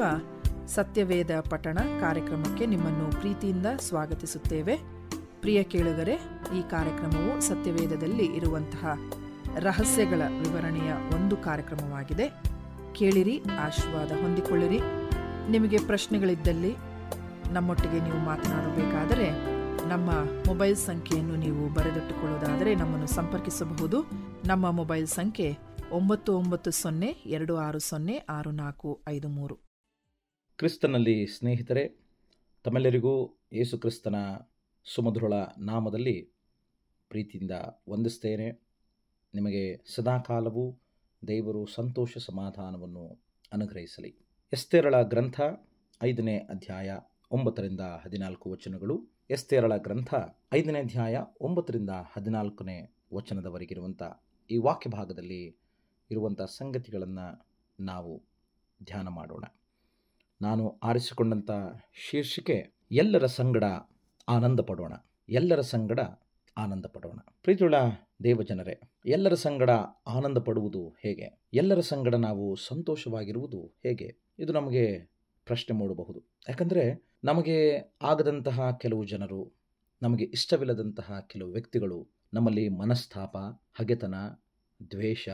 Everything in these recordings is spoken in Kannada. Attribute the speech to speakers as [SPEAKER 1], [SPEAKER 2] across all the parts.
[SPEAKER 1] ಮಾಡುತ್ತಿರುವ ಸತ್ಯವೇದ ಪಠಣ ಕಾರ್ಯಕ್ರಮಕ್ಕೆ ನಿಮ್ಮನ್ನು ಪ್ರೀತಿಯಿಂದ ಸ್ವಾಗತಿಸುತ್ತೇವೆ. ಪ್ರಿಯ ಕೇಳುಗರೆ, ಈ ಕಾರ್ಯಕ್ರಮವು ಸತ್ಯವೇದದಲ್ಲಿ ಇರುವಂತಹ ರಹಸ್ಯಗಳ ವಿವರಣೆಯ ಒಂದು ಕಾರ್ಯಕ್ರಮವಾಗಿದೆ. ಕೇಳಿರಿ, ಆಶೀರ್ವಾದ ಹೊಂದಿಕೊಳ್ಳಿರಿ. ನಿಮಗೆ ಪ್ರಶ್ನೆಗಳಿದ್ದಲ್ಲಿ ನಮ್ಮೊಟ್ಟಿಗೆ ನೀವು ಮಾತನಾಡಬೇಕಾದರೆ ನಮ್ಮ ಮೊಬೈಲ್ ಸಂಖ್ಯೆಯನ್ನು ನೀವು ಬರೆದಿಟ್ಟುಕೊಳ್ಳುವುದಾದರೆ ನಮ್ಮನ್ನು ಸಂಪರ್ಕಿಸಬಹುದು. ನಮ್ಮ ಮೊಬೈಲ್ ಸಂಖ್ಯೆ 9902606453.
[SPEAKER 2] ಕ್ರಿಸ್ತನಲ್ಲಿ ಸ್ನೇಹಿತರೆ, ತಮ್ಮೆಲ್ಲರಿಗೂ ಯೇಸು ಕ್ರಿಸ್ತನ ಸುಮಧುರ ನಾಮದಲ್ಲಿ ಪ್ರೀತಿಯಿಂದ ವಂದಿಸ್ತೇನೆ. ನಿಮಗೆ ಸದಾಕಾಲವೂ ದೇವರು ಸಂತೋಷ ಸಮಾಧಾನವನ್ನು ಅನುಗ್ರಹಿಸಲಿ. ಎಸ್ತೇರಳ ಗ್ರಂಥ 5ನೇ ಅಧ್ಯಾಯ 9ರಿಂದ 14 ವಚನಗಳು. ಎಸ್ತೇರಳ ಗ್ರಂಥ 5ನೇ ಅಧ್ಯಾಯ 9ರಿಂದ 14ನೇ ವಚನದವರೆಗಿರುವಂಥ ಈ ವಾಕ್ಯ ಭಾಗದಲ್ಲಿ ಇರುವಂಥ ಸಂಗತಿಗಳನ್ನು ನಾವು ಧ್ಯಾನ ಮಾಡೋಣ. ನಾನು ಆರಿಸಿಕೊಂಡಂಥ ಶೀರ್ಷಿಕೆ ಎಲ್ಲರ ಸಂಗಡ ಆನಂದ ಪಡೋಣ. ಎಲ್ಲರ ಸಂಗಡ ಆನಂದ ಪಡೋಣ. ಪ್ರೀತಿಯುಳ್ಳ ದೇವಜನರೇ, ಎಲ್ಲರ ಸಂಗಡ ಆನಂದ ಪಡುವುದು ಹೇಗೆ? ಎಲ್ಲರ ಸಂಗಡ ನಾವು ಸಂತೋಷವಾಗಿರುವುದು ಹೇಗೆ? ಇದು ನಮಗೆ ಪ್ರಶ್ನೆ ಮೂಡಬಹುದು. ಯಾಕಂದರೆ ನಮಗೆ ಆಗದಂತಹ ಕೆಲವು ಜನರು, ನಮಗೆ ಇಷ್ಟವಿಲ್ಲದಂತಹ ಕೆಲವು ವ್ಯಕ್ತಿಗಳು, ನಮ್ಮಲ್ಲಿ ಮನಸ್ತಾಪ, ಹಗೆತನ, ದ್ವೇಷ,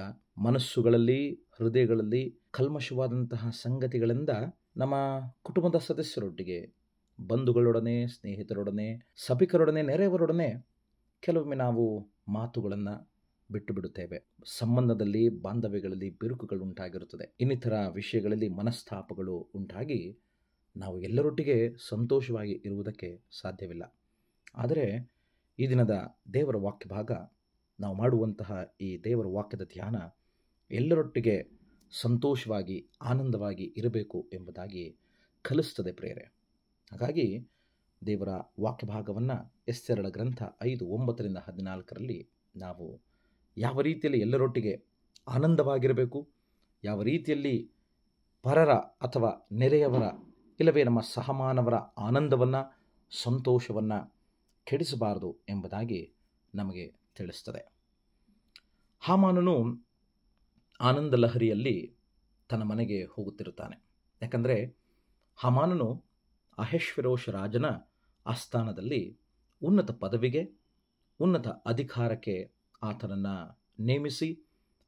[SPEAKER 2] ಮನಸ್ಸುಗಳಲ್ಲಿ, ಹೃದಯಗಳಲ್ಲಿ ಕಲ್ಮಶವಾದಂತಹ ಸಂಗತಿಗಳಿಂದ ನಮ್ಮ ಕುಟುಂಬದ ಸದಸ್ಯರೊಟ್ಟಿಗೆ, ಬಂಧುಗಳೊಡನೆ, ಸ್ನೇಹಿತರೊಡನೆ, ಸಭಿಕರೊಡನೆ, ನೆರೆಯವರೊಡನೆ ಕೆಲವೊಮ್ಮೆ ನಾವು ಮಾತುಗಳನ್ನು ಬಿಟ್ಟು ಬಿಡುತ್ತೇವೆ. ಸಂಬಂಧದಲ್ಲಿ, ಬಾಂಧವ್ಯಗಳಲ್ಲಿ ಬಿರುಕುಗಳು ಉಂಟಾಗಿರುತ್ತದೆ. ಇನ್ನಿತರ ವಿಷಯಗಳಲ್ಲಿ ಮನಸ್ತಾಪಗಳು ಉಂಟಾಗಿ ನಾವು ಎಲ್ಲರೊಟ್ಟಿಗೆ ಸಂತೋಷವಾಗಿ ಇರುವುದಕ್ಕೆ ಸಾಧ್ಯವಿಲ್ಲ. ಆದರೆ ಈ ದಿನದ ದೇವರ ವಾಕ್ಯ ಭಾಗ, ನಾವು ಮಾಡುವಂತಹ ಈ ದೇವರ ವಾಕ್ಯದ ಧ್ಯಾನ ಎಲ್ಲರೊಟ್ಟಿಗೆ ಸಂತೋಷವಾಗಿ ಆನಂದವಾಗಿ ಇರಬೇಕು ಎಂಬುದಾಗಿ ಕಲಿಸ್ತದೆ ಪ್ರೇರೆ. ಹಾಗಾಗಿ ದೇವರ ವಾಕ್ಯ ಭಾಗವನ್ನು ಎಸ್ತೇರಳ ಗ್ರಂಥ 5:9ರಿಂದ 14ರಲ್ಲಿ ನಾವು ಯಾವ ರೀತಿಯಲ್ಲಿ ಎಲ್ಲರೊಟ್ಟಿಗೆ ಆನಂದವಾಗಿರಬೇಕು, ಯಾವ ರೀತಿಯಲ್ಲಿ ಪರರ ಅಥವಾ ನೆರೆಯವರ ಇಲ್ಲವೇ ನಮ್ಮ ಸಹಮಾನವರ ಆನಂದವನ್ನು, ಸಂತೋಷವನ್ನು ಕೆಡಿಸಬಾರದು ಎಂಬುದಾಗಿ ನಮಗೆ ತಿಳಿಸ್ತದೆ. ಹಾಮಾನನು ಆನಂದ ಲಹರಿಯಲ್ಲಿ ತನ್ನ ಮನೆಗೆ ಹೋಗುತ್ತಿರುತ್ತಾನೆ. ಯಾಕಂದರೆ ಹಾಮಾನನು ಅಹಷ್ವೇರೋಷ ರಾಜನ ಆಸ್ಥಾನದಲ್ಲಿ ಉನ್ನತ ಪದವಿಗೆ, ಉನ್ನತ ಅಧಿಕಾರಕ್ಕೆ ಆತನನ್ನು ನೇಮಿಸಿ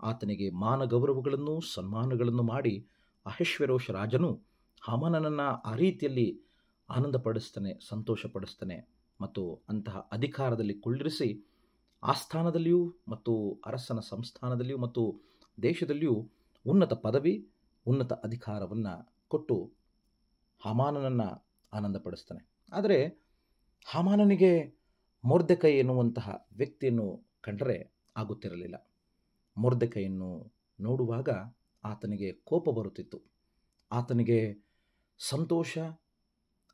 [SPEAKER 2] ಆತನಿಗೆ ಮಾನಗೌರವಗಳನ್ನು, ಸನ್ಮಾನಗಳನ್ನು ಮಾಡಿ ಅಹಷ್ವೇರೋಷ ರಾಜನು ಹಾಮಾನನನ್ನು ಆ ರೀತಿಯಲ್ಲಿ ಆನಂದಪಡಿಸ್ತಾನೆ, ಸಂತೋಷಪಡಿಸ್ತಾನೆ ಮತ್ತು ಅಂತಹ ಅಧಿಕಾರದಲ್ಲಿ ಕುಳ್ಳಿರಿಸಿ ಆಸ್ಥಾನದಲ್ಲಿಯೂ ಮತ್ತು ಅರಸನ ಸಂಸ್ಥಾನದಲ್ಲಿಯೂ ಮತ್ತು ದೇಶದಲ್ಲಿಯೂ ಉನ್ನತ ಪದವಿ, ಉನ್ನತ ಅಧಿಕಾರವನ್ನು ಕೊಟ್ಟು ಹಾಮಾನನನ್ನು ಆನಂದಪಡಿಸ್ತಾನೆ. ಆದರೆ ಹಾಮಾನನಿಗೆ ಮೊರ್ದೆಕೈ ಎನ್ನುವಂತಹ ವ್ಯಕ್ತಿಯನ್ನು ಕಂಡರೆ ಆಗುತ್ತಿರಲಿಲ್ಲ. ಮೊರ್ದೆಕೈಯನ್ನು ನೋಡುವಾಗ ಆತನಿಗೆ ಕೋಪ ಬರುತ್ತಿತ್ತು. ಆತನಿಗೆ ಸಂತೋಷ,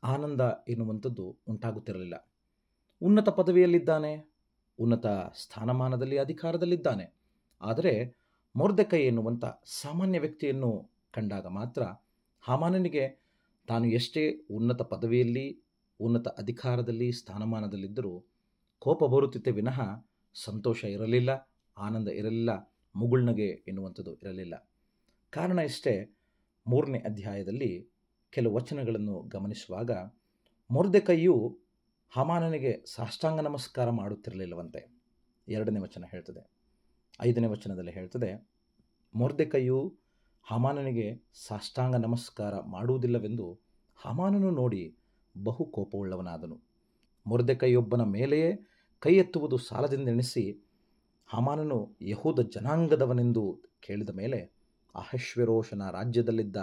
[SPEAKER 2] ಆನಂದ ಎನ್ನುವಂಥದ್ದು ಉಂಟಾಗುತ್ತಿರಲಿಲ್ಲ. ಉನ್ನತ ಪದವಿಯಲ್ಲಿದ್ದಾನೆ, ಉನ್ನತ ಸ್ಥಾನಮಾನದಲ್ಲಿ, ಅಧಿಕಾರದಲ್ಲಿದ್ದಾನೆ. ಆದರೆ ಮೊರ್ದೆಕೈ ಎನ್ನುವಂಥ ಸಾಮಾನ್ಯ ವ್ಯಕ್ತಿಯನ್ನು ಕಂಡಾಗ ಮಾತ್ರ ಹಾಮಾನನಿಗೆ ತಾನು ಎಷ್ಟೇ ಉನ್ನತ ಪದವಿಯಲ್ಲಿ, ಉನ್ನತ ಅಧಿಕಾರದಲ್ಲಿ, ಸ್ಥಾನಮಾನದಲ್ಲಿದ್ದರೂ ಕೋಪ ಬರುತ್ತಿತ್ತೆ ವಿನಃ ಸಂತೋಷ ಇರಲಿಲ್ಲ, ಆನಂದ ಇರಲಿಲ್ಲ, ಮುಗುಳ್ನಗೆ ಎನ್ನುವಂಥದ್ದು ಇರಲಿಲ್ಲ. ಕಾರಣ ಇಷ್ಟೇ. 3ನೇ ಅಧ್ಯಾಯದಲ್ಲಿ ಕೆಲವು ವಚನಗಳನ್ನು ಗಮನಿಸುವಾಗ ಮೊರ್ದೆಕೈಯು ಹಾಮಾನನಿಗೆ ಸಾಷ್ಟಾಂಗ ನಮಸ್ಕಾರ ಮಾಡುತ್ತಿರಲಿಲ್ಲವಂತೆ. 2ನೇ ವಚನ ಹೇಳ್ತದೆ. 5ನೇ ವಚನದಲ್ಲಿ ಹೇಳ್ತದೆ, ಮೊರ್ದೆಕೈಯು ಹಾಮಾನನಿಗೆ ಸಾಷ್ಟಾಂಗ ನಮಸ್ಕಾರ ಮಾಡುವುದಿಲ್ಲವೆಂದು ಹಾಮಾನನು ನೋಡಿ ಬಹು ಕೋಪವುಳ್ಳವನಾದನು. ಮೊರ್ದೆಕೈಯೊಬ್ಬನ ಮೇಲೆಯೇ ಕೈ ಎತ್ತುವುದು ಸಾಲದಿಂದೆಣಿಸಿ ಹಾಮಾನನು ಯಹೂದ ಜನಾಂಗದವನೆಂದು ಕೇಳಿದ ಮೇಲೆ ಅಹಷ್ವೇರೋಷನ ರಾಜ್ಯದಲ್ಲಿದ್ದ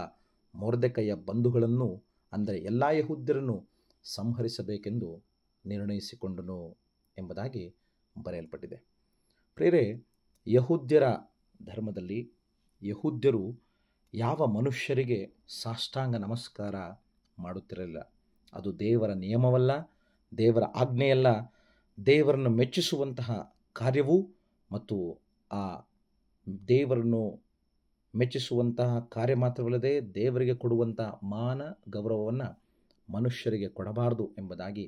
[SPEAKER 2] ಮೊರ್ದೆಕೈಯ ಬಂಧುಗಳನ್ನು, ಅಂದರೆ ಎಲ್ಲ ಯಹೂದ್ಯರನ್ನು ಸಂಹರಿಸಬೇಕೆಂದು ನಿರ್ಣಯಿಸಿಕೊಂಡನು ಎಂಬುದಾಗಿ ಬರೆಯಲ್ಪಟ್ಟಿದೆ. ಪ್ರೇರೆ, ಯಹೂದ್ಯರ ಧರ್ಮದಲ್ಲಿ ಯಹೂದ್ಯರು ಯಾವ ಮನುಷ್ಯರಿಗೆ ಸಾಷ್ಟಾಂಗ ನಮಸ್ಕಾರ ಮಾಡುತ್ತಿರಲಿಲ್ಲ. ಅದು ದೇವರ ನಿಯಮವಲ್ಲ, ದೇವರ ಆಜ್ಞೆಯಲ್ಲ. ದೇವರನ್ನು ಮೆಚ್ಚಿಸುವಂತಹ ಕಾರ್ಯವೂ ಮತ್ತು ಆ ದೇವರನ್ನು ಮೆಚ್ಚಿಸುವಂತಹ ಕಾರ್ಯ ಮಾತ್ರವಲ್ಲದೆ ದೇವರಿಗೆ ಕೊಡುವಂತಹ ಮಾನ ಗೌರವವನ್ನು ಮನುಷ್ಯರಿಗೆ ಕೊಡಬಾರದು ಎಂಬುದಾಗಿ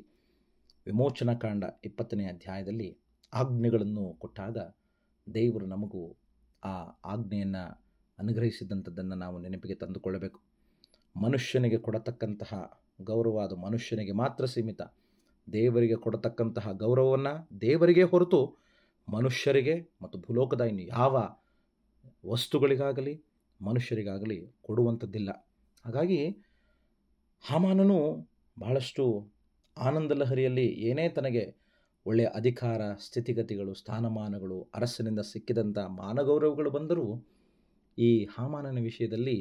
[SPEAKER 2] ವಿಮೋಚನಕಾಂಡ 20ನೇ ಅಧ್ಯಾಯದಲ್ಲಿ ಆಜ್ಞೆಗಳನ್ನು ಕೊಟ್ಟಾಗ ದೇವರು ನಮಗೂ ಆ ಆಜ್ಞೆಯನ್ನು ಅನುಗ್ರಹಿಸಿದಂಥದ್ದನ್ನು ನಾವು ನೆನಪಿಗೆ ತಂದುಕೊಳ್ಳಬೇಕು. ಮನುಷ್ಯನಿಗೆ ಕೊಡತಕ್ಕಂತಹ ಗೌರವ ಅದು ಮನುಷ್ಯನಿಗೆ ಮಾತ್ರ ಸೀಮಿತ. ದೇವರಿಗೆ ಕೊಡತಕ್ಕಂತಹ ಗೌರವವನ್ನು ದೇವರಿಗೆ ಹೊರತು ಮನುಷ್ಯರಿಗೆ ಮತ್ತು ಭೂಲೋಕದ ಇನ್ನು ಯಾವ ವಸ್ತುಗಳಿಗಾಗಲಿ ಮನುಷ್ಯರಿಗಾಗಲಿ ಕೊಡುವಂಥದ್ದಿಲ್ಲ. ಹಾಗಾಗಿ ಹಾಮಾನನು ಬಹಳಷ್ಟು ಆನಂದ ಲಹರಿಯಲ್ಲಿ ಏನೇ ತನಗೆ ಒಳ್ಳೆಯ ಅಧಿಕಾರ, ಸ್ಥಿತಿಗತಿಗಳು, ಸ್ಥಾನಮಾನಗಳು, ಅರಸನಿಂದ ಸಿಕ್ಕಿದಂಥ ಮಾನಗೌರವಗಳು ಬಂದರೂ ಈ ಹಾಮಾನನ ವಿಷಯದಲ್ಲಿ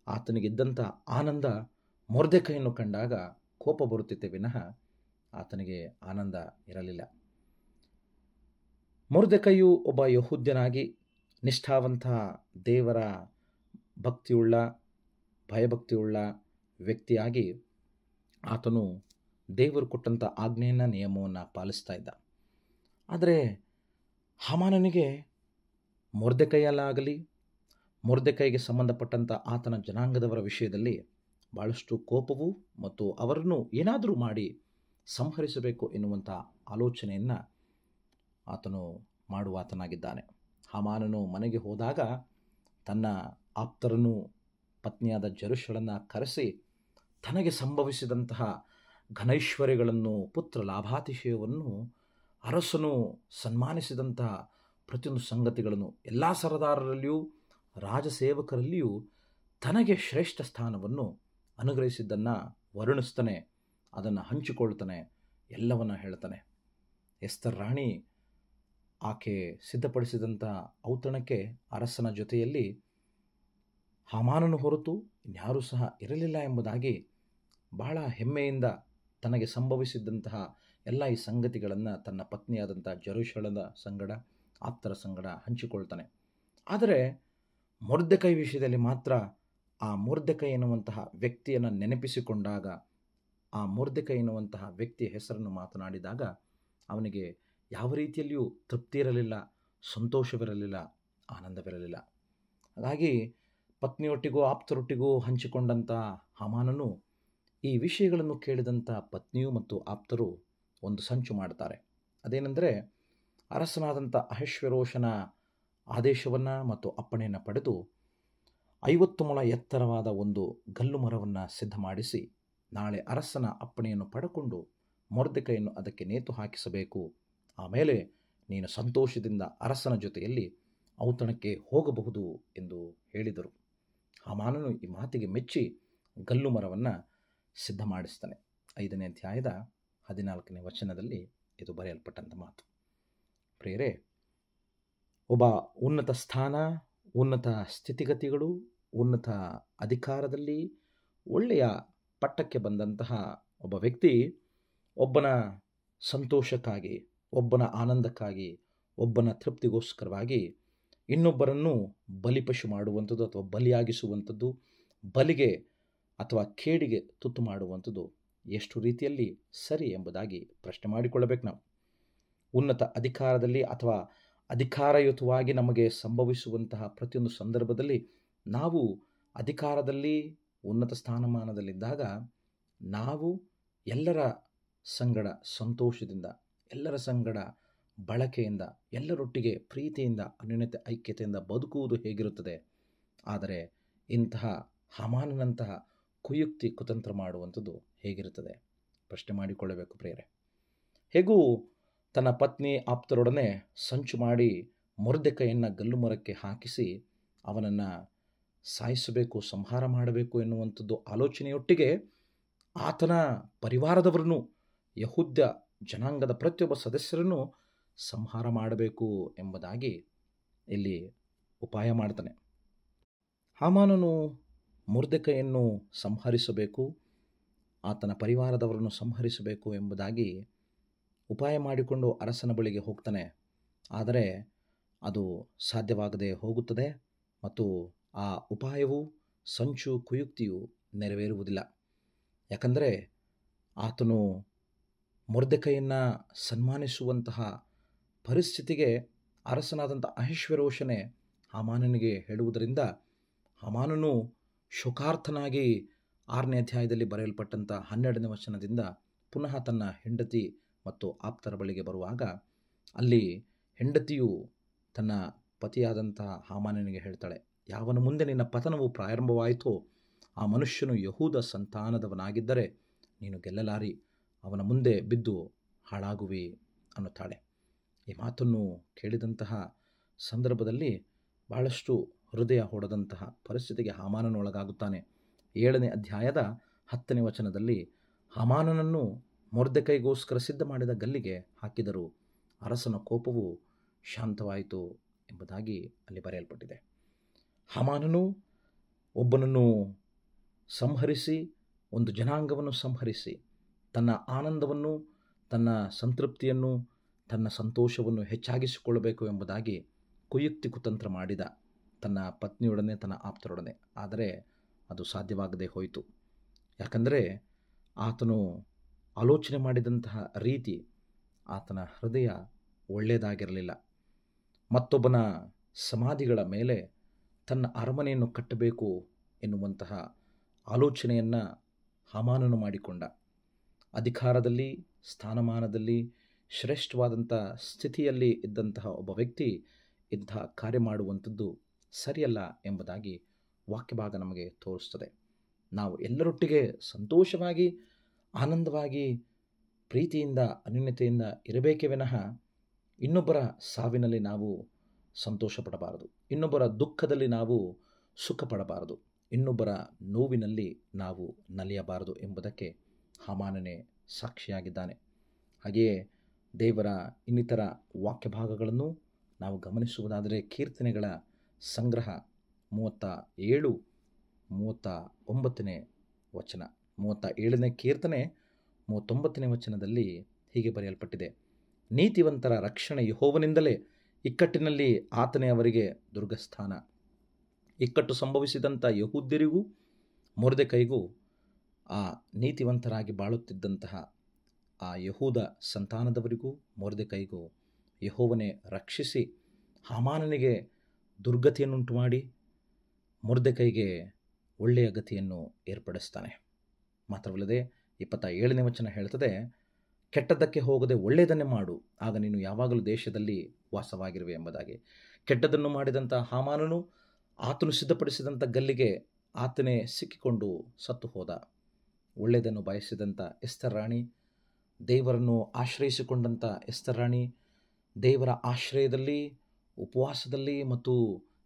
[SPEAKER 2] ಆತನಿಗಿದ್ದಂಥ ಆನಂದ ಮೊರ್ದೆಕೈಯನ್ನು ಕಂಡಾಗ ಕೋಪ ಬರುತ್ತಿತ್ತೆ ವಿನಃ ಆತನಿಗೆ ಆನಂದ ಇರಲಿಲ್ಲ. ಮೊರ್ದೆಕೈಯು ಒಬ್ಬ ಯಹೂದ್ಯನಾಗಿ ನಿಷ್ಠಾವಂತ, ದೇವರ ಭಕ್ತಿಯುಳ್ಳ, ಭಯಭಕ್ತಿಯುಳ್ಳ ವ್ಯಕ್ತಿಯಾಗಿ ಆತನು ದೇವರು ಕೊಟ್ಟಂಥ ಆಜ್ಞೆಯನ್ನು, ನಿಯಮವನ್ನು ಪಾಲಿಸ್ತಾ ಇದ್ದ. ಆದರೆ ಹಾಮಾನನಿಗೆ ಮೊರ್ದೆಕೈಯಲ್ಲಾಗಲಿ ಮೊರ್ದೆಕೈಗೆ ಸಂಬಂಧಪಟ್ಟಂಥ ಆತನ ಜನಾಂಗದವರ ವಿಷಯದಲ್ಲಿ ಭಾಳಷ್ಟು ಕೋಪವು ಮತ್ತು ಅವರನ್ನು ಏನಾದರೂ ಮಾಡಿ ಸಂಹರಿಸಬೇಕು ಎನ್ನುವಂಥ ಆಲೋಚನೆಯನ್ನು ಆತನು ಮಾಡುವಾತನಾಗಿದ್ದಾನೆ. ಹಾಮಾನನು ಮನೆಗೆ ಹೋದಾಗ ತನ್ನ ಆಪ್ತರನ್ನು, ಪತ್ನಿಯಾದ ಜೆರುಷಳನ್ನು ಕರೆಸಿ ತನಗೆ ಸಂಭವಿಸಿದಂತಹ ಘನೈಶ್ವರ್ಯಗಳನ್ನು, ಪುತ್ರ ಲಾಭಾತಿಶಯವನ್ನು, ಅರಸನು ಸನ್ಮಾನಿಸಿದಂತಹ ಪ್ರತಿಯೊಂದು ಸಂಗತಿಗಳನ್ನು, ಎಲ್ಲ ಸರದಾರರಲ್ಲಿಯೂ ರಾಜಸೇವಕರಲ್ಲಿಯೂ ತನಗೆ ಶ್ರೇಷ್ಠ ಸ್ಥಾನವನ್ನು ಅನುಗ್ರಹಿಸಿದ್ದನ್ನು ವರ್ಣಿಸ್ತಾನೆ, ಅದನ್ನು ಹಂಚಿಕೊಳ್ತಾನೆ, ಎಲ್ಲವನ್ನ ಹೇಳ್ತಾನೆ. ಎಸ್ತರ್ ರಾಣಿ ಆಕೆ ಸಿದ್ಧಪಡಿಸಿದಂಥ ಔತಣಕ್ಕೆ ಅರಸನ ಜೊತೆಯಲ್ಲಿ ಹಾಮಾನನು ಹೊರತು ಇನ್ಯಾರೂ ಸಹ ಇರಲಿಲ್ಲ ಎಂಬುದಾಗಿ ಬಹಳ ಹೆಮ್ಮೆಯಿಂದ ತನಗೆ ಸಂಭವಿಸಿದ್ದಂತಹ ಎಲ್ಲ ಈ ಸಂಗತಿಗಳನ್ನು ತನ್ನ ಪತ್ನಿಯಾದಂಥ ಜೆರುಷಳದ ಸಂಗಡ, ಆಪ್ತರ ಸಂಗಡ ಹಂಚಿಕೊಳ್ತಾನೆ. ಆದರೆ ಮೊರ್ದೆಕೈ ವಿಷಯದಲ್ಲಿ ಮಾತ್ರ ಆ ಮೊರ್ದೆಕೈ ಎನ್ನುವಂತಹ ವ್ಯಕ್ತಿಯನ್ನು ನೆನಪಿಸಿಕೊಂಡಾಗ, ಆ ಮೊರ್ದೆಕೈ ಎನ್ನುವಂತಹ ವ್ಯಕ್ತಿಯ ಹೆಸರನ್ನು ಮಾತನಾಡಿದಾಗ ಅವನಿಗೆ ಯಾವ ರೀತಿಯಲ್ಲಿಯೂ ತೃಪ್ತಿ ಇರಲಿಲ್ಲ, ಸಂತೋಷವಿರಲಿಲ್ಲ, ಆನಂದವಿರಲಿಲ್ಲ. ಹಾಗಾಗಿ ಪತ್ನಿಯೊಟ್ಟಿಗೂ ಆಪ್ತರೊಟ್ಟಿಗೂ ಹಂಚಿಕೊಂಡಂಥ ಹಾಮಾನನು ಈ ವಿಷಯಗಳನ್ನು ಕೇಳಿದಂಥ ಪತ್ನಿಯು ಮತ್ತು ಆಪ್ತರು ಒಂದು ಸಂಚು ಮಾಡ್ತಾರೆ. ಅದೇನೆಂದರೆ, ಅರಸನಾದಂಥ ಅಹಷ್ವೇರೋಷನ ಆದೇಶವನ್ನು ಮತ್ತು ಅಪ್ಪಣೆಯನ್ನು ಪಡೆದು 50 ಮೊಳ ಎತ್ತರವಾದ ಒಂದು ಗಲ್ಲು ಮರವನ್ನು ಸಿದ್ಧ ಮಾಡಿಸಿ, ನಾಳೆ ಅರಸನ ಅಪ್ಪಣೆಯನ್ನು ಪಡೆಕೊಂಡು ಮೊರ್ದೆಕೈಯನ್ನು ಅದಕ್ಕೆ ನೇತು ಹಾಕಿಸಬೇಕು, ಆಮೇಲೆ ನೀನು ಸಂತೋಷದಿಂದ ಅರಸನ ಜೊತೆಯಲ್ಲಿ ಔತಣಕ್ಕೆ ಹೋಗಬಹುದು ಎಂದು ಹೇಳಿದರು. ಹಾಮಾನನು ಈ ಮಾತಿಗೆ ಮೆಚ್ಚಿ ಗಲ್ಲು ಮರವನ್ನು ಸಿದ್ಧ ಮಾಡಿಸ್ತಾನೆ. 5ನೇ ಅಧ್ಯಾಯದ 14ನೇ ವಚನದಲ್ಲಿ ಇದು ಬರೆಯಲ್ಪಟ್ಟಂಥ ಮಾತು. ಪ್ರಿಯರೇ, ಒಬ್ಬ ಉನ್ನತ ಸ್ಥಾನ, ಉನ್ನತ ಸ್ಥಿತಿಗತಿಗಳು, ಉನ್ನತ ಅಧಿಕಾರದಲ್ಲಿ ಒಳ್ಳೆಯ ಪಟ್ಟಕ್ಕೆ ಬಂದಂತಹ ಒಬ್ಬ ವ್ಯಕ್ತಿ ಒಬ್ಬನ ಸಂತೋಷಕ್ಕಾಗಿ, ಒಬ್ಬನ ಆನಂದಕ್ಕಾಗಿ, ಒಬ್ಬನ ತೃಪ್ತಿಗೋಸ್ಕರವಾಗಿ ಇನ್ನೊಬ್ಬರನ್ನು ಬಲಿಪಶು ಮಾಡುವಂಥದ್ದು ಅಥವಾ ಬಲಿಯಾಗಿಸುವಂಥದ್ದು, ಬಲಿಗೆ ಅಥವಾ ಕೇಡಿಗೆ ತುತ್ತು ಮಾಡುವಂಥದ್ದು ಎಷ್ಟು ರೀತಿಯಲ್ಲಿ ಸರಿ ಎಂಬುದಾಗಿ ಪ್ರಶ್ನೆ ಮಾಡಿಕೊಳ್ಳಬೇಕು ನಾವು. ಉನ್ನತ ಅಧಿಕಾರದಲ್ಲಿ ಅಥವಾ ಅಧಿಕಾರಯುತವಾಗಿ ನಮಗೆ ಸಂಭವಿಸುವಂತಹ ಪ್ರತಿಯೊಂದು ಸಂದರ್ಭದಲ್ಲಿ ನಾವು ಅಧಿಕಾರದಲ್ಲಿ ಉನ್ನತ ಸ್ಥಾನಮಾನದಲ್ಲಿದ್ದಾಗ ನಾವು ಎಲ್ಲರ ಸಂಗಡ ಸಂತೋಷದಿಂದ, ಎಲ್ಲರ ಸಂಗಡ ಬಳಕೆಯಿಂದ, ಎಲ್ಲರೊಟ್ಟಿಗೆ ಪ್ರೀತಿಯಿಂದ, ಅನ್ಯೋನ್ಯತೆ ಐಕ್ಯತೆಯಿಂದ ಬದುಕುವುದು ಹೇಗಿರುತ್ತದೆ. ಆದರೆ ಇಂತಹ ಹಾಮಾನನಂತಹ ಕುಯುಕ್ತಿ ಕುತಂತ್ರ ಮಾಡುವಂಥದ್ದು ಹೇಗಿರುತ್ತದೆ ಪ್ರಶ್ನೆ ಮಾಡಿಕೊಳ್ಳಬೇಕು ಪ್ರಿಯರೇ. ಹೇಗೂ ತನ್ನ ಪತ್ನಿ ಆಪ್ತರೊಡನೆ ಸಂಚು ಮಾಡಿ ಮೊರ್ದೆಕೈಯನ್ನು ಗಲ್ಲು ಮರಕ್ಕೆ ಹಾಕಿಸಿ ಅವನನ್ನು ಸಾಯಿಸಬೇಕು, ಸಂಹಾರ ಮಾಡಬೇಕು ಎನ್ನುವಂಥದ್ದು ಆಲೋಚನೆಯೊಟ್ಟಿಗೆ ಆತನ ಪರಿವಾರದವರನ್ನು, ಯಹೂದ್ಯ ಜನಾಂಗದ ಪ್ರತಿಯೊಬ್ಬ ಸದಸ್ಯರನ್ನು ಸಂಹಾರ ಮಾಡಬೇಕು ಎಂಬುದಾಗಿ ಇಲ್ಲಿ ಉಪಾಯ ಮಾಡ್ತಾನೆ. ಹಾಮಾನನು ಮೊರ್ದೆಕೈಯನ್ನು ಸಂಹರಿಸಬೇಕು, ಆತನ ಪರಿವಾರದವರನ್ನು ಸಂಹರಿಸಬೇಕು ಎಂಬುದಾಗಿ ಉಪಾಯ ಮಾಡಿಕೊಂಡು ಅರಸನ ಬಳಿಗೆ ಹೋಗ್ತಾನೆ. ಆದರೆ ಅದು ಸಾಧ್ಯವಾಗದೆ ಹೋಗುತ್ತದೆ ಮತ್ತು ಆ ಉಪಾಯವು, ಸಂಚು, ಕುಯುಕ್ತಿಯು ನೆರವೇರುವುದಿಲ್ಲ. ಯಾಕಂದರೆ ಆತನು ಮೊರ್ದೆಕೈಯನ್ನು ಸನ್ಮಾನಿಸುವಂತಹ ಪರಿಸ್ಥಿತಿಗೆ ಅರಸನಾದಂಥ ಅಹಷ್ವೇರೋಷನೇ ಹಾಮಾನನಿಗೆ ಹೇಳುವುದರಿಂದ ಹಾಮಾನನು ಶೋಕಾರ್ಥನಾಗಿ 6ನೇ ಅಧ್ಯಾಯದಲ್ಲಿ ಬರೆಯಲ್ಪಟ್ಟಂಥ 12ನೇ ವಚನದಿಂದ ಪುನಃ ತನ್ನ ಹೆಂಡತಿ ಮತ್ತು ಆಪ್ತರ ಬಳಿಗೆ ಬರುವಾಗ ಅಲ್ಲಿ ಹೆಂಡತಿಯು ತನ್ನ ಪತಿಯಾದಂಥ ಹಾಮಾನನಿಗೆ ಹೇಳ್ತಾಳೆ, ಯಾವನ ಮುಂದೆ ನಿನ್ನ ಪತನವು ಪ್ರಾರಂಭವಾಯಿತೋ ಆ ಮನುಷ್ಯನು ಯಹೂದ ಸಂತಾನದವನಾಗಿದ್ದರೆ ನೀನು ಗೆಲ್ಲಲಾರಿ, ಅವನ ಮುಂದೆ ಬಿದ್ದು ಹಾಳಾಗುವಿ ಅನ್ನುತ್ತಾಳೆ. ಈ ಮಾತನ್ನು ಕೇಳಿದಂತಹ ಸಂದರ್ಭದಲ್ಲಿ ಬಹಳಷ್ಟು ಹೃದಯ ಹೊಡೆದಂತಹ ಪರಿಸ್ಥಿತಿಗೆ ಹಾಮಾನನು ಒಳಗಾಗುತ್ತಾನೆ. 7ನೇ ಅಧ್ಯಾಯದ 10ನೇ ವಚನದಲ್ಲಿ ಹಾಮಾನನನ್ನು ಮೊರ್ದೆಕೈಗೋಸ್ಕರ ಸಿದ್ಧ ಮಾಡಿದ ಗಲ್ಲಿಗೆ ಹಾಕಿದರು, ಅರಸನ ಕೋಪವು ಶಾಂತವಾಯಿತು ಎಂಬುದಾಗಿ ಅಲ್ಲಿ ಬರೆಯಲ್ಪಟ್ಟಿದೆ. ಹಾಮಾನನು ಒಬ್ಬನನ್ನು ಸಂಹರಿಸಿ, ಒಂದು ಜನಾಂಗವನ್ನು ಸಂಹರಿಸಿ, ತನ್ನ ಆನಂದವನ್ನು, ತನ್ನ ಸಂತೃಪ್ತಿಯನ್ನು, ತನ್ನ ಸಂತೋಷವನ್ನು ಹೆಚ್ಚಾಗಿಸಿಕೊಳ್ಳಬೇಕು ಎಂಬುದಾಗಿ ಕುಯುಕ್ತಿ ಕುತಂತ್ರ ಮಾಡಿದ ತನ್ನ ಪತ್ನಿಯೊಡನೆ, ತನ್ನ ಆಪ್ತರೊಡನೆ. ಆದರೆ ಅದು ಸಾಧ್ಯವಾಗದೇ ಹೋಯಿತು. ಯಾಕಂದರೆ ಆತನು ಆಲೋಚನೆ ಮಾಡಿದಂತಹ ರೀತಿ, ಆತನ ಹೃದಯ ಒಳ್ಳೆಯದಾಗಿರಲಿಲ್ಲ. ಮತ್ತೊಬ್ಬನ ಸಮಾಧಿಗಳ ಮೇಲೆ ತನ್ನ ಅರಮನೆಯನ್ನು ಕಟ್ಟಬೇಕು ಎನ್ನುವಂತಹ ಆಲೋಚನೆಯನ್ನು ಹಾಮಾನನು ಮಾಡಿಕೊಂಡ. ಅಧಿಕಾರದಲ್ಲಿ, ಸ್ಥಾನಮಾನದಲ್ಲಿ, ಶ್ರೇಷ್ಠವಾದಂಥ ಸ್ಥಿತಿಯಲ್ಲಿ ಇದ್ದಂತಹ ಒಬ್ಬ ವ್ಯಕ್ತಿ ಇಂತಹ ಕಾರ್ಯ ಮಾಡುವಂಥದ್ದು ಸರಿಯಲ್ಲ ಎಂಬುದಾಗಿ ವಾಕ್ಯಭಾಗ ನಮಗೆ ತೋರಿಸ್ತದೆ. ನಾವು ಎಲ್ಲರೊಟ್ಟಿಗೆ ಸಂತೋಷವಾಗಿ, ಆನಂದವಾಗಿ, ಪ್ರೀತಿಯಿಂದ, ಅನ್ಯೋನ್ಯತೆಯಿಂದ ಇರಬೇಕೇ ವಿನಃ ಇನ್ನೊಬ್ಬರ ಸಾವಿನಲ್ಲಿ ನಾವು ಸಂತೋಷ ಪಡಬಾರದು, ಇನ್ನೊಬ್ಬರ ದುಃಖದಲ್ಲಿ ನಾವು ಸುಖ ಪಡಬಾರದು, ಇನ್ನೊಬ್ಬರ ನೋವಿನಲ್ಲಿ ನಾವು ನಲಿಯಬಾರದು ಎಂಬುದಕ್ಕೆ ಹಾಮಾನನೇ ಸಾಕ್ಷಿಯಾಗಿದ್ದಾನೆ. ಹಾಗೆಯೇ ದೇವರ ಇನ್ನಿತರ ವಾಕ್ಯ ಭಾಗಗಳನ್ನು ನಾವು ಗಮನಿಸುವುದಾದರೆ ಕೀರ್ತನೆಗಳ ಸಂಗ್ರಹ 37, 39ನೇ ವಚನ, 37ನೇ ಕೀರ್ತನೆ 39ನೇ ವಚನದಲ್ಲಿ ಹೀಗೆ ಬರೆಯಲ್ಪಟ್ಟಿದೆ: ನೀತಿವಂತರ ರಕ್ಷಣೆ ಯೆಹೋವನಿಂದಲೇ, ಇಕ್ಕಟ್ಟಿನಲ್ಲಿ ಆತನೇ ಅವರಿಗೆ ದುರ್ಗಸ್ಥಾನ. ಇಕ್ಕಟ್ಟು ಸಂಭವಿಸಿದಂಥ ಯಹೂದ್ಯರಿಗೂ ಮೊರ್ದೆಕೈಗೂ, ಆ ನೀತಿವಂತರಾಗಿ ಬಾಳುತ್ತಿದ್ದಂತಹ ಆ ಯಹೂದ ಸಂತಾನದವರಿಗೂ ಮೊರ್ದೆಕೈಗೂ ಯೆಹೋವನೇ ರಕ್ಷಿಸಿ ಹಾಮಾನನಿಗೆ ದುರ್ಗತಿಯನ್ನುಂಟು ಮಾಡಿ ಮೊರ್ದೆಕೈಗೆ ಒಳ್ಳೆಯ ಗತಿಯನ್ನು ಏರ್ಪಡಿಸ್ತಾನೆ. ಮಾತ್ರವಲ್ಲದೆ 27ನೇ ವಚನ ಹೇಳ್ತದೆ, ಕೆಟ್ಟದ್ದಕ್ಕೆ ಹೋಗದೆ ಒಳ್ಳೆಯದನ್ನೇ ಮಾಡು, ಆಗ ನೀನು ಯಾವಾಗಲೂ ದೇಶದಲ್ಲಿ ವಾಸವಾಗಿರುವೆ ಎಂಬುದಾಗಿ. ಕೆಟ್ಟದ್ದನ್ನು ಮಾಡಿದಂಥ ಹಾಮಾನನು ಆತನು ಸಿದ್ಧಪಡಿಸಿದಂಥ ಗಲ್ಲಿಗೆ ಆತನೇ ಸಿಕ್ಕಿಕೊಂಡು ಸತ್ತು ಹೋದ. ಒಳ್ಳೆಯದನ್ನು ಬಯಸಿದಂಥ ಎಸ್ತರ್ ರಾಣಿ, ದೇವರನ್ನು ಆಶ್ರಯಿಸಿಕೊಂಡಂಥ ಎಸ್ತರ್ ರಾಣಿ, ದೇವರ ಆಶ್ರಯದಲ್ಲಿ, ಉಪವಾಸದಲ್ಲಿ ಮತ್ತು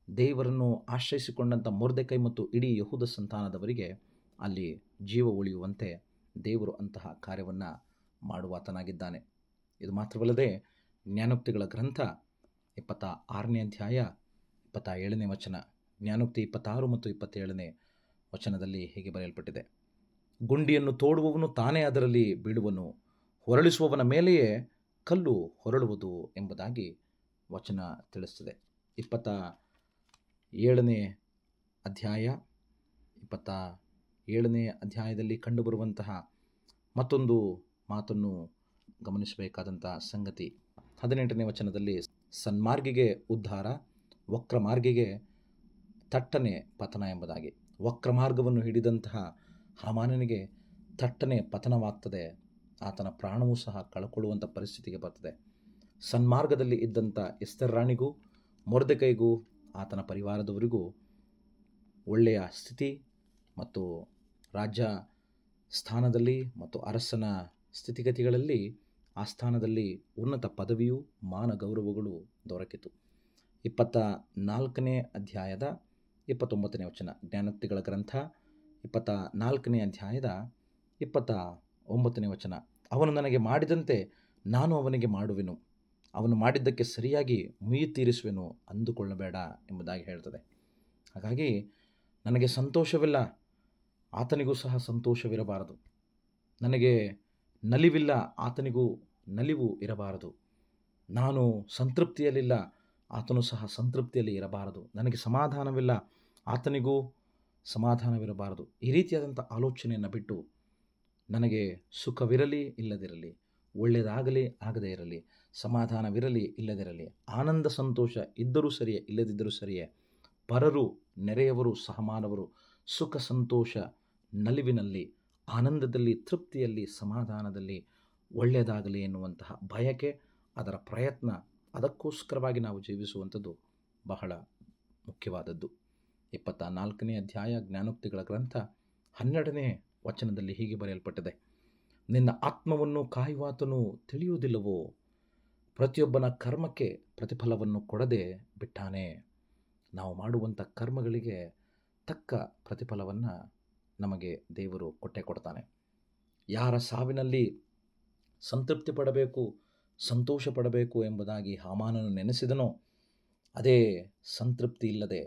[SPEAKER 2] ದೇವರನ್ನು ಆಶ್ರಯಿಸಿಕೊಂಡಂಥ ಮೊರ್ದೆಕೈ ಮತ್ತು ಇಡೀ ಯಹೂದ ಸಂತಾನದವರಿಗೆ ಅಲ್ಲಿ ಜೀವ ಉಳಿಯುವಂತೆ ದೇವರು ಅಂತಹ ಕಾರ್ಯವನ್ನು ಮಾಡುವಾತನಾಗಿದ್ದಾನೆ. ಇದು ಮಾತ್ರವಲ್ಲದೆ ಜ್ಞಾನೋಕ್ತಿಗಳ ಗ್ರಂಥ 26ನೇ ಅಧ್ಯಾಯ 27ನೇ ವಚನ, ಜ್ಞಾನೋಕ್ತಿ 26 ಮತ್ತು 27ನೇ ವಚನದಲ್ಲಿ ಹೀಗೆ ಬರೆಯಲ್ಪಟ್ಟಿದೆ: ಗುಂಡಿಯನ್ನು ತೋಡುವವನು ತಾನೇ ಅದರಲ್ಲಿ ಬೀಳುವನು, ಹೊರಳಿಸುವವನ ಮೇಲೆಯೇ ಕಲ್ಲು ಹೊರಳುವುದು ಎಂಬುದಾಗಿ ವಚನ ತಿಳಿಸ್ತದೆ. 27ನೇ ಅಧ್ಯಾಯ 27ನೇ ಅಧ್ಯಾಯದಲ್ಲಿ ಕಂಡುಬರುವಂತಹ ಮತ್ತೊಂದು ಮಾತನ್ನು ಗಮನಿಸಬೇಕಾದಂಥ ಸಂಗತಿ 18ನೇ ವಚನದಲ್ಲಿ ಸನ್ಮಾರ್ಗಿಗೆ ಉದ್ಧಾರ, ವಕ್ರ ಮಾರ್ಗಿಗೆ ತಟ್ಟನೆ ಪತನ ಎಂಬುದಾಗಿ. ವಕ್ರ ಮಾರ್ಗವನ್ನು ಹಿಡಿದಂತಹ ಹಾಮಾನನಿಗೆ ತಟ್ಟನೆ ಪತನವಾಗ್ತದೆ, ಆತನ ಪ್ರಾಣವೂ ಸಹ ಕಳ್ಕೊಳ್ಳುವಂಥ ಪರಿಸ್ಥಿತಿಗೆ ಬರ್ತದೆ. ಸನ್ಮಾರ್ಗದಲ್ಲಿ ಇದ್ದಂಥ ಎಸ್ತರ್ ರಾಣಿಗೂ ಮೊರ್ದೆಕೈಗೂ ಆತನ ಪರಿವಾರದವರಿಗೂ ಒಳ್ಳೆಯ ಸ್ಥಿತಿ ಮತ್ತು ರಾಜ್ಯ ಸ್ಥಾನದಲ್ಲಿ ಮತ್ತು ಅರಸನ ಸ್ಥಿತಿಗತಿಗಳಲ್ಲಿ ಆ ಸ್ಥಾನದಲ್ಲಿ ಉನ್ನತ ಪದವಿಯು, ಮಾನ ಗೌರವಗಳು ದೊರಕಿತು. 24ನೇ ಅಧ್ಯಾಯದ 29ನೇ ವಚನ, ಜ್ಞಾನೋಕ್ತಿಗಳ ಗ್ರಂಥ 24ನೇ ಅಧ್ಯಾಯದ 29ನೇ ವಚನ: ಅವನು ನನಗೆ ಮಾಡಿದಂತೆ ನಾನು ಅವನಿಗೆ ಮಾಡುವೆನು, ಅವನು ಮಾಡಿದ್ದಕ್ಕೆ ಸರಿಯಾಗಿ ಮುಯಿ ತೀರಿಸುವೆನು, ಅಂದುಕೊಳ್ಳಬೇಡ ಎಂಬುದಾಗಿ ಹೇಳ್ತದೆ. ಹಾಗಾಗಿ ನನಗೆ ಸಂತೋಷವಿಲ್ಲ, ಆತನಿಗೂ ಸಹ ಸಂತೋಷವಿರಬಾರದು. ನನಗೆ ನಲಿವಿಲ್ಲ, ಆತನಿಗೂ ನಲಿವು ಇರಬಾರದು. ನಾನು ಸಂತೃಪ್ತಿಯಲ್ಲಿಲ್ಲ, ಆತನು ಸಹ ಸಂತೃಪ್ತಿಯಲ್ಲಿ ಇರಬಾರದು. ನನಗೆ ಸಮಾಧಾನವಿಲ್ಲ, ಆತನಿಗೂ ಸಮಾಧಾನವಿರಬಾರದು. ಈ ರೀತಿಯಾದಂಥ ಆಲೋಚನೆಯನ್ನು ಬಿಟ್ಟು ನನಗೆ ಸುಖವಿರಲಿ ಇಲ್ಲದಿರಲಿ, ಒಳ್ಳೆಯದಾಗಲಿ ಆಗದೇ ಇರಲಿ, ಸಮಾಧಾನವಿರಲಿ ಇಲ್ಲದಿರಲಿ, ಆನಂದ ಸಂತೋಷ ಇದ್ದರೂ ಸರಿಯೇ ಇಲ್ಲದಿದ್ದರೂ ಸರಿಯೇ, ಪರರು, ನೆರೆಯವರು, ಸಹಮಾನವರು ಸುಖ ಸಂತೋಷ ನಲಿವಿನಲ್ಲಿ, ಆನಂದದಲ್ಲಿ, ತೃಪ್ತಿಯಲ್ಲಿ, ಸಮಾಧಾನದಲ್ಲಿ ಒಳ್ಳೆಯದಾಗಲಿ ಎನ್ನುವಂತಹ ಬಯಕೆ, ಅದರ ಪ್ರಯತ್ನ, ಅದಕ್ಕೋಸ್ಕರವಾಗಿ ನಾವು ಜೀವಿಸುವಂಥದ್ದು ಬಹಳ ಮುಖ್ಯವಾದದ್ದು. 24ನೇ ಅಧ್ಯಾಯ ಜ್ಞಾನೋಕ್ತಿಗಳ ಗ್ರಂಥ 12ನೇ ವಚನದಲ್ಲಿ ಹೀಗೆ ಬರೆಯಲ್ಪಟ್ಟಿದೆ, ನಿನ್ನ ಆತ್ಮವನ್ನು ಕಾಯುವಾತನು ತಿಳಿಯುವುದಿಲ್ಲವೋ? ಪ್ರತಿಯೊಬ್ಬನ ಕರ್ಮಕ್ಕೆ ಪ್ರತಿಫಲವನ್ನು ಕೊಡದೆ ಬಿಟ್ಟಾನೆ. ನಾವು ಮಾಡುವಂಥ ಕರ್ಮಗಳಿಗೆ ತಕ್ಕ ಪ್ರತಿಫಲವನ್ನು ನಮಗೆ ದೇವರು ಕೊಟ್ಟೇ ಕೊಡ್ತಾನೆ. ಯಾರ ಸಾವಿನಲ್ಲಿ ಸಂತೃಪ್ತಿ ಪಡಬೇಕು, ಸಂತೋಷ ಪಡಬೇಕು ಎಂಬುದಾಗಿ ಹಾಮಾನನು ನೆನೆಸಿದನೋ, ಅದೇ ಸಂತೃಪ್ತಿ ಇಲ್ಲದೆ,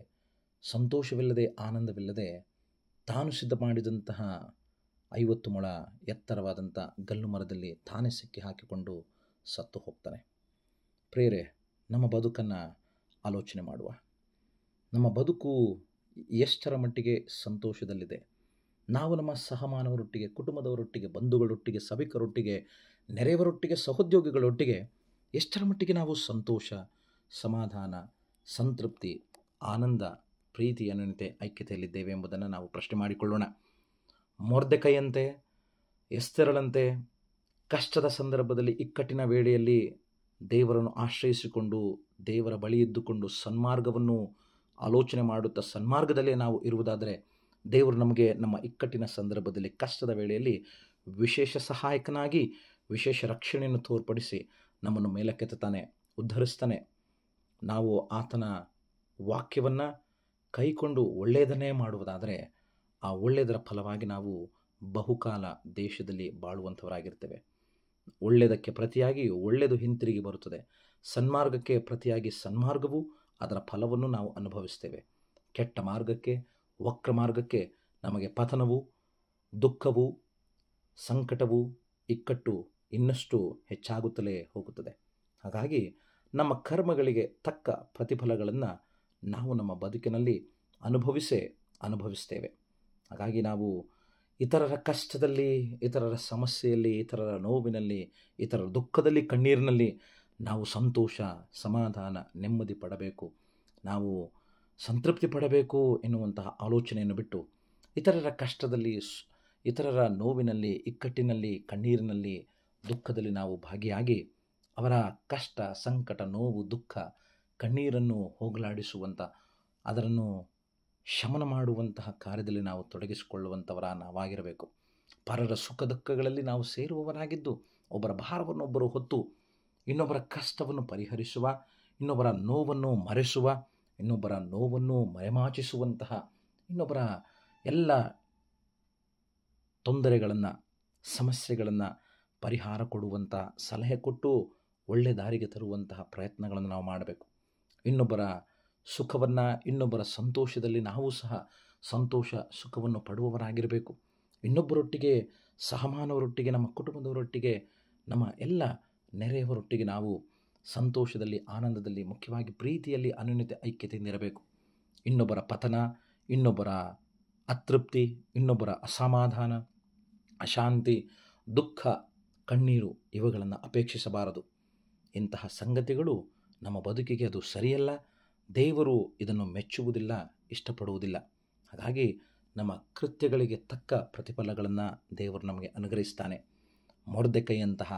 [SPEAKER 2] ಸಂತೋಷವಿಲ್ಲದೆ, ಆನಂದವಿಲ್ಲದೆ ತಾನು ಸಿದ್ಧ ಮಾಡಿದಂತಹ 50 ಮೊಳ ಎತ್ತರವಾದಂಥ ಗಲ್ಲು ಮರದಲ್ಲಿ ತಾನೇ ಸಿಕ್ಕಿ ಹಾಕಿಕೊಂಡು ಸತ್ತು ಹೋಗ್ತಾನೆ. ಪ್ರಿಯರೇ, ನಮ್ಮ ಬದುಕನ್ನು ಆಲೋಚನೆ ಮಾಡುವ. ನಮ್ಮ ಬದುಕು ಎಷ್ಟರ ಮಟ್ಟಿಗೆ ಸಂತೋಷದಲ್ಲಿದೆ? ನಾವು ನಮ್ಮ ಸಹಮಾನವರೊಟ್ಟಿಗೆ, ಕುಟುಂಬದವರೊಟ್ಟಿಗೆ, ಬಂಧುಗಳೊಟ್ಟಿಗೆ, ಸಭಿಕರೊಟ್ಟಿಗೆ, ನೆರೆಯವರೊಟ್ಟಿಗೆ, ಸಹೋದ್ಯೋಗಿಗಳೊಟ್ಟಿಗೆ ಎಷ್ಟರ ಮಟ್ಟಿಗೆ ನಾವು ಸಂತೋಷ, ಸಮಾಧಾನ, ಸಂತೃಪ್ತಿ, ಆನಂದ, ಪ್ರೀತಿ, ಅನ್ಯೋನ್ಯತೆ, ಐಕ್ಯತೆಯಲ್ಲಿದ್ದೇವೆ ಎಂಬುದನ್ನು ನಾವು ಪ್ರಶ್ನೆ ಮಾಡಿಕೊಳ್ಳೋಣ. ಮೊರ್ದೆಕೈಯಂತೆ, ಎಸ್ತೇರಳಂತೆ ಕಷ್ಟದ ಸಂದರ್ಭದಲ್ಲಿ, ಇಕ್ಕಟ್ಟಿನ ವೇಳೆಯಲ್ಲಿ ದೇವರನ್ನು ಆಶ್ರಯಿಸಿಕೊಂಡು, ದೇವರ ಬಳಿ ಇದ್ದುಕೊಂಡು ಸನ್ಮಾರ್ಗವನ್ನು ಆಲೋಚನೆ ಮಾಡುತ್ತಾ ಸನ್ಮಾರ್ಗದಲ್ಲೇ ನಾವು ಇರುವುದಾದರೆ, ದೇವರು ನಮಗೆ ನಮ್ಮ ಇಕ್ಕಟ್ಟಿನ ಸಂದರ್ಭದಲ್ಲಿ, ಕಷ್ಟದ ವೇಳೆಯಲ್ಲಿ ವಿಶೇಷ ಸಹಾಯಕನಾಗಿ ವಿಶೇಷ ರಕ್ಷಣೆಯನ್ನು ತೋರ್ಪಡಿಸಿ ನಮ್ಮನ್ನು ಮೇಲಕ್ಕೆತ್ತಾನೆ, ಉದ್ಧರಿಸ್ತಾನೆ. ನಾವು ಆತನ ವಾಕ್ಯವನ್ನು ಕೈಕೊಂಡು ಒಳ್ಳೆಯದನ್ನೇ ಮಾಡುವುದಾದರೆ, ಆ ಒಳ್ಳೆಯದರ ಫಲವಾಗಿ ನಾವು ಬಹುಕಾಲ ದೇಶದಲ್ಲಿ ಬಾಳುವಂಥವರಾಗಿರ್ತೇವೆ. ಒಳ್ಳೆಯದಕ್ಕೆ ಪ್ರತಿಯಾಗಿ ಒಳ್ಳೆಯದು ಹಿಂತಿರುಗಿ ಬರುತ್ತದೆ. ಸನ್ಮಾರ್ಗಕ್ಕೆ ಪ್ರತಿಯಾಗಿ ಸನ್ಮಾರ್ಗವು ಅದರ ಫಲವನ್ನು ನಾವು ಅನುಭವಿಸ್ತೇವೆ. ಕೆಟ್ಟ ಮಾರ್ಗಕ್ಕೆ, ವಕ್ರ ಮಾರ್ಗಕ್ಕೆ ನಮಗೆ ಪತನವು, ದುಃಖವು, ಸಂಕಟವು, ಇಕ್ಕಟ್ಟು ಇನ್ನಷ್ಟು ಹೆಚ್ಚಾಗುತ್ತಲೇ ಹೋಗುತ್ತದೆ. ಹಾಗಾಗಿ ನಮ್ಮ ಕರ್ಮಗಳಿಗೆ ತಕ್ಕ ಪ್ರತಿಫಲಗಳನ್ನು ನಾವು ನಮ್ಮ ಬದುಕಿನಲ್ಲಿ ಅನುಭವಿಸ್ತೇವೆ. ಹಾಗಾಗಿ ನಾವು ಇತರರ ಕಷ್ಟದಲ್ಲಿ, ಇತರರ ಸಮಸ್ಯೆಯಲ್ಲಿ, ಇತರರ ನೋವಿನಲ್ಲಿ, ಇತರರ ದುಃಖದಲ್ಲಿ, ಕಣ್ಣೀರಿನಲ್ಲಿ ನಾವು ಸಂತೋಷ, ಸಮಾಧಾನ, ನೆಮ್ಮದಿ ಪಡಬೇಕು, ನಾವು ಸಂತೃಪ್ತಿ ಪಡಬೇಕು ಎನ್ನುವಂತಹ ಆಲೋಚನೆಯನ್ನು ಬಿಟ್ಟು, ಇತರರ ಕಷ್ಟದಲ್ಲಿ, ಇತರರ ನೋವಿನಲ್ಲಿ, ಇಕ್ಕಟ್ಟಿನಲ್ಲಿ, ಕಣ್ಣೀರಿನಲ್ಲಿ, ದುಃಖದಲ್ಲಿ ನಾವು ಭಾಗಿಯಾಗಿ ಅವರ ಕಷ್ಟ, ಸಂಕಟ, ನೋವು, ದುಃಖ, ಕಣ್ಣೀರನ್ನು ಹೋಗಲಾಡಿಸುವಂಥ, ಅದನ್ನು ಶಮನ ಮಾಡುವಂತಹ ಕಾರ್ಯದಲ್ಲಿ ನಾವು ತೊಡಗಿಸಿಕೊಳ್ಳುವಂಥವರ ನಾವಾಗಿರಬೇಕು. ಪರರ ಸುಖ ದುಃಖಗಳಲ್ಲಿ ನಾವು ಸೇರುವವರಾಗಿದ್ದು, ಒಬ್ಬರ ಭಾರವನ್ನು ಒಬ್ಬರು ಹೊತ್ತು ಇನ್ನೊಬ್ಬರ ಕಷ್ಟವನ್ನು ಪರಿಹರಿಸುವ, ಇನ್ನೊಬ್ಬರ ನೋವನ್ನು ಮರೆಸುವ, ಇನ್ನೊಬ್ಬರ ನೋವನ್ನು ಮರೆಮಾಚಿಸುವಂತಹ, ಇನ್ನೊಬ್ಬರ ಎಲ್ಲ ತೊಂದರೆಗಳನ್ನು, ಸಮಸ್ಯೆಗಳನ್ನು ಪರಿಹಾರ ಕೊಡುವಂಥ, ಸಲಹೆ ಕೊಟ್ಟು ಒಳ್ಳೆಯ ದಾರಿಗೆ ತರುವಂತಹ ಪ್ರಯತ್ನಗಳನ್ನು ನಾವು ಮಾಡಬೇಕು. ಇನ್ನೊಬ್ಬರ ಸುಖವನ್ನು, ಇನ್ನೊಬ್ಬರ ಸಂತೋಷದಲ್ಲಿ ನಾವು ಸಹ ಸಂತೋಷ, ಸುಖವನ್ನು ಪಡುವವರಾಗಿರಬೇಕು. ಇನ್ನೊಬ್ಬರೊಟ್ಟಿಗೆ, ಸಹಮಾನವರೊಟ್ಟಿಗೆ, ನಮ್ಮ ಕುಟುಂಬದವರೊಟ್ಟಿಗೆ, ನಮ್ಮ ಎಲ್ಲ ನೆರೆಯವರೊಟ್ಟಿಗೆ ನಾವು ಸಂತೋಷದಲ್ಲಿ, ಆನಂದದಲ್ಲಿ, ಮುಖ್ಯವಾಗಿ ಪ್ರೀತಿಯಲ್ಲಿ, ಅನ್ಯೋನ್ಯತೆ, ಐಕ್ಯತೆಯಿಂದ ಇರಬೇಕು. ಇನ್ನೊಬ್ಬರ ಪತನ, ಇನ್ನೊಬ್ಬರ ಅತೃಪ್ತಿ, ಇನ್ನೊಬ್ಬರ ಅಸಮಾಧಾನ, ಅಶಾಂತಿ, ದುಃಖ, ಕಣ್ಣೀರು ಇವುಗಳನ್ನು ಅಪೇಕ್ಷಿಸಬಾರದು. ಇಂತಹ ಸಂಗತಿಗಳು ನಮ್ಮ ಬದುಕಿಗೆ ಅದು ಸರಿಯಲ್ಲ. ದೇವರು ಇದನ್ನು ಮೆಚ್ಚುವುದಿಲ್ಲ, ಇಷ್ಟಪಡುವುದಿಲ್ಲ. ಹಾಗಾಗಿ ನಮ್ಮ ಕೃತ್ಯಗಳಿಗೆ ತಕ್ಕ ಪ್ರತಿಫಲಗಳನ್ನು ದೇವರು ನಮಗೆ ಅನುಗ್ರಹಿಸ್ತಾನೆ. ಮೊರ್ದೆಕೈಯಂತಹ,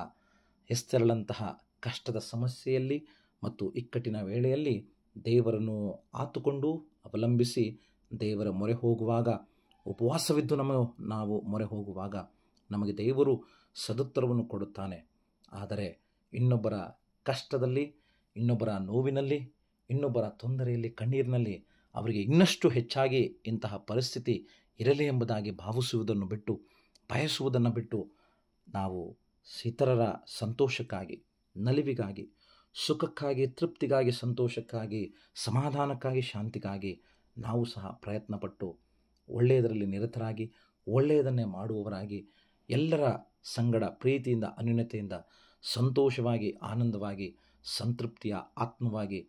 [SPEAKER 2] ಎಸ್ತೇರಳಂತಹ ಕಷ್ಟದ ಸಮಸ್ಯೆಯಲ್ಲಿ ಮತ್ತು ಇಕ್ಕಟ್ಟಿನ ವೇಳೆಯಲ್ಲಿ ದೇವರನ್ನು ಆತುಕೊಂಡು ಅವಲಂಬಿಸಿ ದೇವರ ಮೊರೆ ಹೋಗುವಾಗ, ಉಪವಾಸವಿದ್ದು ನಾವು ಮೊರೆ ಹೋಗುವಾಗ ನಮಗೆ ದೇವರು ಸದುತ್ತರವನ್ನು ಕೊಡುತ್ತಾನೆ. ಆದರೆ ಇನ್ನೊಬ್ಬರ ಕಷ್ಟದಲ್ಲಿ, ಇನ್ನೊಬ್ಬರ ನೋವಿನಲ್ಲಿ, ಇನ್ನೊಬ್ಬರ ತೊಂದರೆಯಲ್ಲಿ, ಕಣ್ಣೀರಿನಲ್ಲಿ ಅವರಿಗೆ ಇನ್ನಷ್ಟು ಹೆಚ್ಚಾಗಿ ಇಂತಹ ಪರಿಸ್ಥಿತಿ ಇರಲಿ ಎಂಬುದಾಗಿ ಭಾವಿಸುವುದನ್ನು ಬಿಟ್ಟು, ಬಯಸುವುದನ್ನು ಬಿಟ್ಟು, ನಾವು ಇತರರ ಸಂತೋಷಕ್ಕಾಗಿ, ನಲಿವಿಗಾಗಿ, ಸುಖಕ್ಕಾಗಿ, ತೃಪ್ತಿಗಾಗಿ, ಸಂತೋಷಕ್ಕಾಗಿ, ಸಮಾಧಾನಕ್ಕಾಗಿ, ಶಾಂತಿಗಾಗಿ ನಾವು ಸಹ ಪ್ರಯತ್ನಪಟ್ಟು ಒಳ್ಳೆಯದರಲ್ಲಿ ನಿರತರಾಗಿ, ಒಳ್ಳೆಯದನ್ನೇ ಮಾಡುವವರಾಗಿ, ಎಲ್ಲರ ಸಂಗಡ ಪ್ರೀತಿಯಿಂದ, ಅನ್ಯೋನ್ಯತೆಯಿಂದ, ಸಂತೋಷವಾಗಿ, ಆನಂದವಾಗಿ, ಸಂತೃಪ್ತಿಯ ಆತ್ಮವಾಗಿ,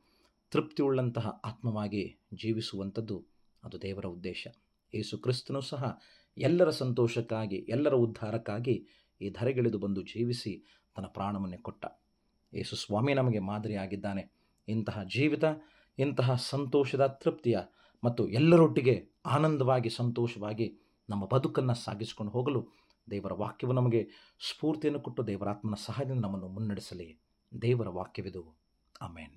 [SPEAKER 2] ತೃಪ್ತಿಯುಳ್ಳಂತಹ ಆತ್ಮವಾಗಿ ಜೀವಿಸುವಂಥದ್ದು ಅದು ದೇವರ ಉದ್ದೇಶ. ಯೇಸು ಕ್ರಿಸ್ತನು ಸಹ ಎಲ್ಲರ ಸಂತೋಷಕ್ಕಾಗಿ, ಎಲ್ಲರ ಉದ್ಧಾರಕ್ಕಾಗಿ ಈ ಧರೆಗಿಳಿದು ಬಂದು ಜೀವಿಸಿ ತನ್ನ ಪ್ರಾಣವನ್ನೇ ಕೊಟ್ಟ. ಯೇಸು ಸ್ವಾಮಿ ನಮಗೆ ಮಾದರಿಯಾಗಿದ್ದಾನೆ. ಇಂತಹ ಜೀವಿತ, ಇಂತಹ ಸಂತೋಷದ, ತೃಪ್ತಿಯ ಮತ್ತು ಎಲ್ಲರೊಟ್ಟಿಗೆ ಆನಂದವಾಗಿ, ಸಂತೋಷವಾಗಿ ನಮ್ಮ ಬದುಕನ್ನು ಸಾಗಿಸಿಕೊಂಡು ಹೋಗಲು ದೇವರ ವಾಕ್ಯವು ನಮಗೆ ಸ್ಫೂರ್ತಿಯನ್ನು ಕೊಟ್ಟು ದೇವರಾತ್ಮನ ಸಹಾಯದಿಂದ ನಮ್ಮನ್ನು ಮುನ್ನಡೆಸಲಿ. ದೇವರ ವಾಕ್ಯವಿದು. ಆಮೇನ್.